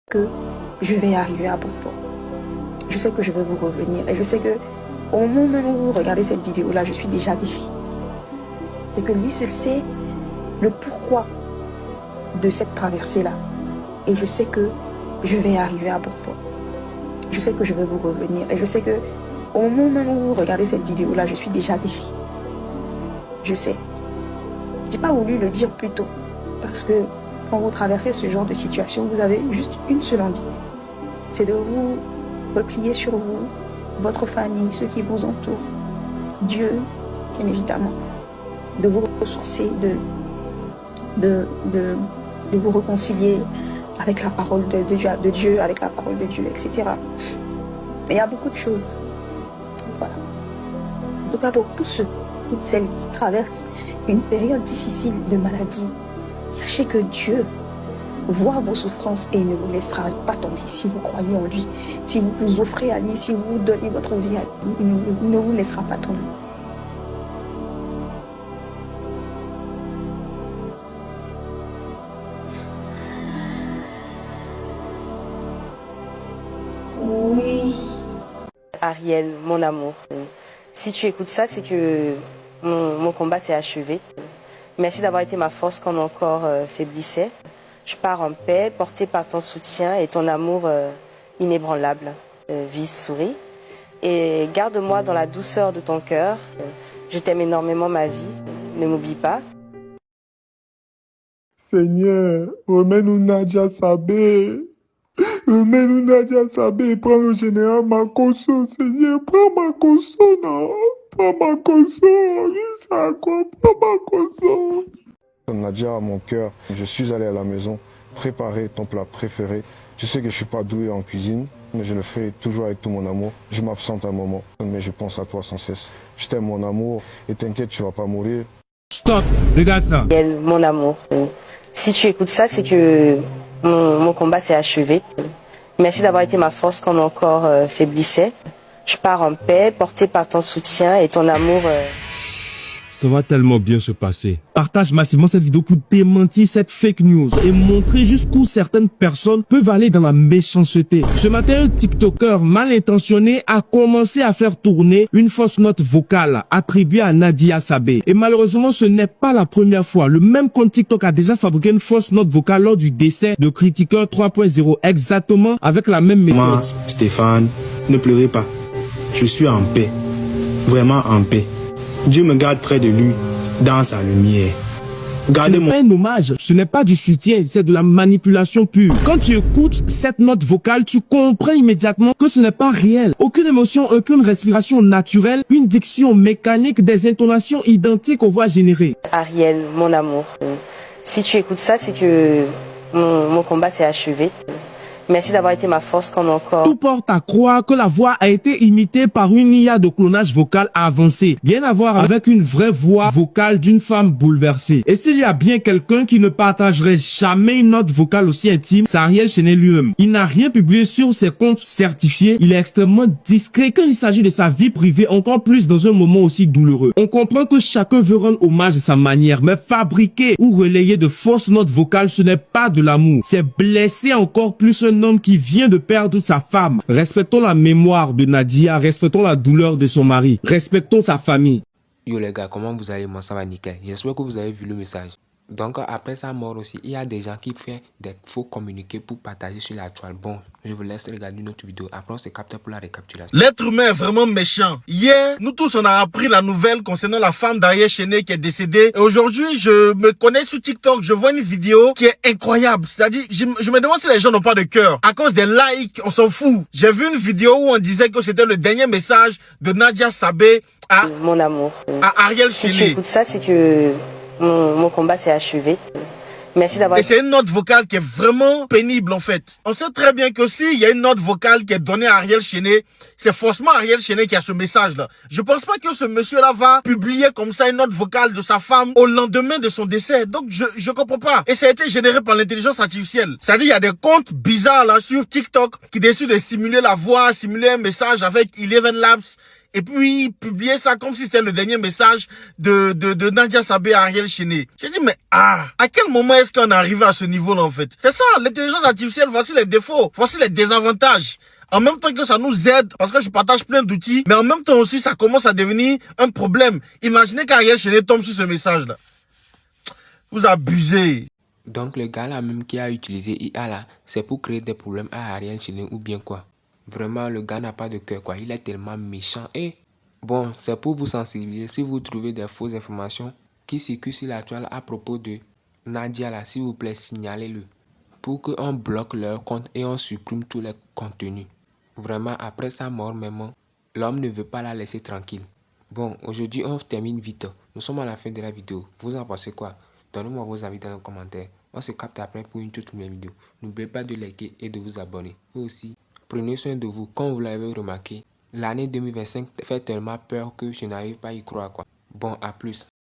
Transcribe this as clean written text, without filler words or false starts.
que je vais arriver à bon port. Je sais que je vais vous revenir et je sais que au moment même où vous regardez cette vidéo-là, je suis déjà guérie. Et que lui seul sait le pourquoi de cette traversée-là. Et je sais que je vais arriver à bon port. Je sais que je vais vous revenir et je sais que au moment même où vous regardez cette vidéo-là, je suis déjà guérie. Je sais. Je n'ai pas voulu le dire plus tôt parce que quand vous traversez ce genre de situation, vous avez juste une seule envie. C'est de vous replier sur vous, votre famille, ceux qui vous entourent, Dieu, bien évidemment, de vous ressourcer, de vous réconcilier avec la parole de Dieu, avec la parole de Dieu, etc. Mais il y a beaucoup de choses. Voilà. En tout cas, pour tous ceux, toutes celles qui traversent une période difficile de maladie, sachez que Dieu voit vos souffrances et ne vous laissera pas tomber si vous croyez en lui. Si vous vous offrez à lui, si vous donnez votre vie à lui, il ne vous laissera pas tomber. Oui. Ariel, mon amour, si tu écoutes ça, c'est que mon combat s'est achevé. Merci d'avoir été ma force quand mon corps faiblissait. Je pars en paix, portée par ton soutien et ton amour inébranlable. Vis, souris. Et garde-moi dans la douceur de ton cœur. Je t'aime énormément, ma vie. Ne m'oublie pas. Seigneur, remets-nous Nadia Sabé. Remets-nous Nadia Sabé. Prends le général Makosso, Seigneur. Prends Makosso, non. Prends Makosso. Oui, ça quoi. Prends Makosso. Nadia à mon cœur, je suis allé à la maison préparer ton plat préféré. Je sais que je ne suis pas doué en cuisine, mais je le fais toujours avec tout mon amour. Je m'absente un moment, mais je pense à toi sans cesse. Je t'aime mon amour et t'inquiète, tu ne vas pas mourir. Stop, regarde ça. Ariel, mon amour, si tu écoutes ça, c'est que mon combat s'est achevé. Merci d'avoir été ma force quand mon corps faiblissait. Je pars en paix, portée par ton soutien et ton amour. Ça va tellement bien se passer. Partage massivement cette vidéo pour démentir cette fake news et montrer jusqu'où certaines personnes peuvent aller dans la méchanceté. Ce matin, un TikToker mal intentionné a commencé à faire tourner une fausse note vocale attribuée à Nadia Sabé. Et malheureusement, ce n'est pas la première fois. Le même compte TikTok a déjà fabriqué une fausse note vocale lors du décès de Critiqueur 3.0, exactement avec la même méthode. Moi, Stéphane, ne pleurez pas. Je suis en paix. Vraiment en paix. Dieu me garde près de lui, dans sa lumière. Ce n'est pas un hommage, ce n'est pas du soutien, c'est de la manipulation pure. Quand tu écoutes cette note vocale, tu comprends immédiatement que ce n'est pas réel. Aucune émotion, aucune respiration naturelle, une diction mécanique, des intonations identiques aux voix générées. Ariel, mon amour, si tu écoutes ça, c'est que mon combat s'est achevé. Merci d'avoir été ma force quand mon corps... Tout porte à croire que la voix a été imitée par une IA de clonage vocal avancé. Rien à voir avec une vraie voix vocale d'une femme bouleversée. Et s'il y a bien quelqu'un qui ne partagerait jamais une note vocale aussi intime, c'est Ariel Chenet lui-même. Il n'a rien publié sur ses comptes certifiés. Il est extrêmement discret quand il s'agit de sa vie privée, encore plus dans un moment aussi douloureux. On comprend que chacun veut rendre hommage à sa manière, mais fabriquer ou relayer de fausses notes vocales, ce n'est pas de l'amour. C'est blesser encore plus un homme qui vient de perdre sa femme. Respectons la mémoire de Nadia, respectons la douleur de son mari, respectons sa famille. Yo les gars, comment vous allez? Moi ça va nickel. J'espère que vous avez vu le message. Donc après sa mort aussi, il y a des gens qui font des faux communiqués pour partager sur la toile. Bon, je vous laisse regarder une autre vidéo. Après on se capte pour la récapitulation. L'être humain est vraiment méchant. Hier, nous tous on a appris la nouvelle concernant la femme d'Ariel Chenet qui est décédée. Et aujourd'hui, je me connais sur TikTok, je vois une vidéo qui est incroyable. C'est-à-dire, je me demande si les gens n'ont pas de cœur. À cause des likes, on s'en fout. J'ai vu une vidéo où on disait que c'était le dernier message de Nadia Sabé à Mon amour, à Ariel si tu Chenet. écoutes ça, c'est que mon combat s'est achevé. Merci d'avoir... Et c'est une note vocale qui est vraiment pénible en fait. On sait très bien que s'il y a une note vocale qui est donnée à Ariel Chenet, c'est forcément Ariel Chenet qui a ce message-là. Je pense pas que ce monsieur-là va publier comme ça une note vocale de sa femme au lendemain de son décès. Donc je comprends pas. Et ça a été généré par l'intelligence artificielle. C'est-à-dire il y a des comptes bizarres là sur TikTok qui décident de simuler la voix, simuler un message avec Eleven Labs. et puis publier ça comme si c'était le dernier message de Nadia Sabé à Ariel Chené. J'ai dit, mais à quel moment est-ce qu'on est arrivé à ce niveau-là en fait? C'est ça, l'intelligence artificielle, voici les défauts, voici les désavantages. En même temps que ça nous aide, parce que je partage plein d'outils, mais en même temps aussi, ça commence à devenir un problème. Imaginez qu'Ariel Chené tombe sur ce message-là. Vous abusez. Donc le gars là même qui a utilisé IA là, c'est pour créer des problèmes à Ariel Chené ou bien quoi? Vraiment, le gars n'a pas de cœur quoi, il est tellement méchant. Et bon, c'est pour vous sensibiliser, si vous trouvez des fausses informations qui circulent sur la toile à propos de Nadia là, s'il vous plaît, signalez-le. Pour qu'on bloque leur compte et on supprime tous les contenus. Vraiment, après sa mort même, l'homme ne veut pas la laisser tranquille. Bon, aujourd'hui, on termine vite. Nous sommes à la fin de la vidéo. Vous en pensez quoi? Donnez-moi vos avis dans les commentaires. On se capte après pour une toute nouvelle vidéo. N'oubliez pas de liker et de vous abonner. Et aussi, prenez soin de vous. Comme vous l'avez remarqué, l'année 2025 fait tellement peur que je n'arrive pas à y croire quoi. Bon, à plus.